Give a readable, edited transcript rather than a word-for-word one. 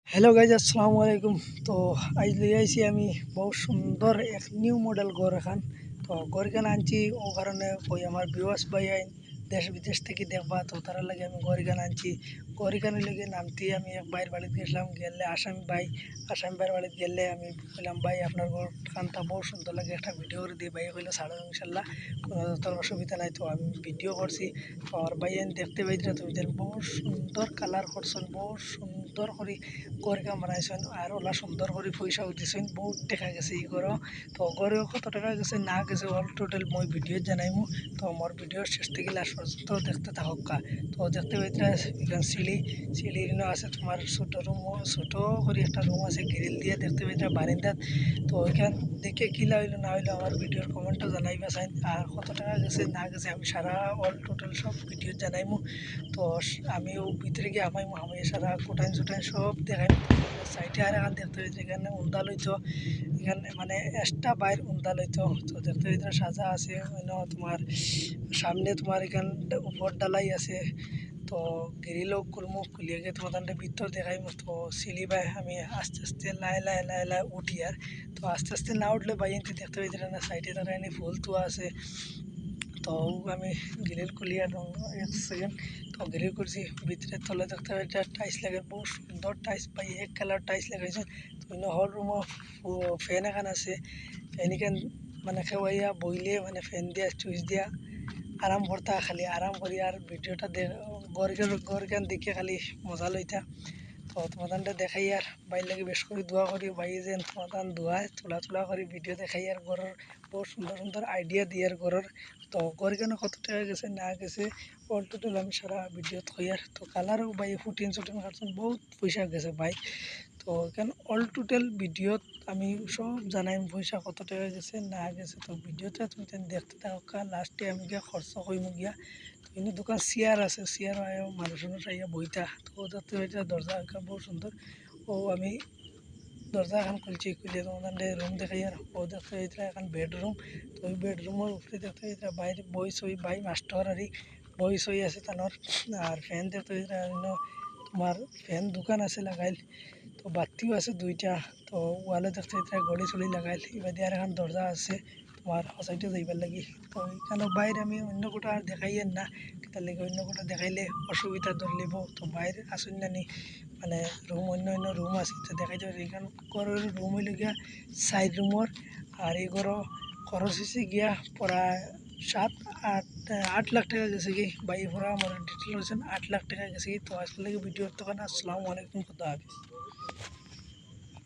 Hello guys अस्सलाम वालेकुम। तो आज ले आइसी আমি बहुत সুন্দর এক নিউ মডেল ঘর এখন। তো ঘর কেন আনছি ও কারণে ওই আমার ভিউয়ার্স ভাই আইন দেশ বিদেশ থেকে দেখবা, তো তারা লাগে আমি ঘর কেন আনছি। ঘর এখানে লেগে নামতে আমি এক ভাইয়ের বাড়িতে গেছিলাম, গেলে আসামি ভাইয়ের বাড়িতে গেলে আমি বললাম ভাই আপনার ঘর খানটা বহুত সুন্দর লাগে, একটা ভিডিও করে দিয়ে ভাই কইলো ছাড়ো ইনশাল্লাহ, কোনো তোর অসুবিধা নাই। তো আমি ভিডিও করছি, তো আমার ভাই আইন দেখতে পাইছিলাম তুমি বহুত সুন্দর কালার করছেন, বহুত সুন্দর করে ঘর কাম বানাইছেন আর ওলা সুন্দর করে পয়সাও দিছেন, বহুত টাকা গেছে ই করো। তো ঘরেও কত টাকা গেছে না গেছে অল টোটাল মই ভিডিও জানাইমু। তো আমার ভিডিও শেষ থেকে লাস্ট পর্যন্ত দেখতে থাকা। তো দেখতে পাইতে এখানে সিঁড়ির আছে তোমার ছোট রুম, ছোট করে একটা রুম আছে গ্রিল দিয়ে দেখতে পাইতে বারিন্দাত। তো ওইখান দেখে কিলা হইলো না হইলো আমার ভিডিওর কমেন্টও জানাইবা চাই, আর কত টাকা গেছে না গেছে আমি সারা অল টোটাল সব ভিডিও জানাইমু। তো আমিও ভিতরে গিয়ে আমি সারা কোটাইন চুটাইন সব দেখাই। সাইডে আর এখন দেখতে হয়েছে এখানে উন্দাল হইতো, এখানে মানে এক্সট্রা বাইর উন্দাল হইতো। তো দেখতে হইতে সাজা আছে অন্য তোমার সামনে তোমার এখান উপর ডালাই আছে। তো গ্রিলও খুলমু, খুলিয়ে গিয়ে তোমাদের ভিতর দেখাই। তো সিঁড়ি বাই আমি আস্তে আস্তে লাই উঠি আর। তো আস্তে আস্তে না উঠলে বাইনতে দেখতে পাইতে না সাইডে তারা এনে ফুল তোয়া আছে। তো আমি গ্রিল খুলি আর এক সেকেন্ড তো গ্রিল করছি ভিতরে তলে দেখতে পাই টাইস লাগে, বহুত সুন্দর টাইস পাই, এক কালার টাইস লাগাইছে। তো হল রুমও ফ্যান এখান আছে, ফ্যান এখান মানে খেওয়াইয়া বইলে মানে ফ্যান দিয়া চুইচ দিয়া আরাম করতা, খালি আরাম করি আর ভিডিওটা গড় দেখে খালি মজা লইতা। তো তোমাদের দেখাই আর বাইর লাগে বেশ করে দোয়া করি ভাই যে তোমাদের দোয়ায় তোলা করি ভিডিও দেখাই আর ঘরের বহুত সুন্দর সুন্দর আইডিয়া দিয়ে আর ঘরের। তো ঘর কেন কত টাকা গেছে না গেছে অল টোটাল আমি সারা ভিডিও থই আর। তো কালারও ভাই ফুটিন কাটছেন বহুত পয়সা গেছে ভাই। তো এখানে অল টোটাল ভিডিওত আমি সব জানাই পয়সা কত টাকা গেছে না গেছে। তো ভিডিওটা তুমি দেখতে থাকা, লাস্টে আমি গিয়া খরচ কইম গিয়া। তো এনে দোকান চেয়ার আছে, চেয়ার মানুষ আইয়া বইতা। তো দেখতে পাইটা দরজা বহুত সুন্দর। ও আমি দরজা এখন খুলছি, খুলে তোমাদের রুম দেখাই আর ও দেখতে পাইতে এখন বেডরুম। তো ওই বেডরুমের উপরে দেখতে পাইতে বাইরে বই সই ভাই মাস্টার আর বই সই আছে তানোর। আর ফ্যান দেখতে পাইতে তোমার ফ্যান দোকান আছে লাগাইল। তো বাতিও আছে দুইটা। তো ওয়ালে দেখতে পাইতে গড়ি চড়ি লাগাইল। এবার দিয়ে আর এখন দরজা আছে তোমার হসাইটে যাইবার লাগি। তো এখানে বাইরে আমি অন্য কোটা আর দেখাইয়েন না, তার লেগে অন্য কোটা দেখাইলে অসুবিধা ধর লিব। তো বাইরে আসুন নানি মানে রুম অন্য রুম আছে, তো দেখাই যাবে এখানে ঘরের রুম হইলে গিয়া সাইড রুমর। আর এই ঘর খরচ হয়েছে গিয়া প্রায় 7-8 লাখ টাকা গেছে কি ভাই, পড়া আমার ডিটেল হয়েছেন 8 লাখ টাকা গেছে কি। তো আসলে ভিডিও তখন আসসালামু আলাইকুম, খুদা হাফিজ।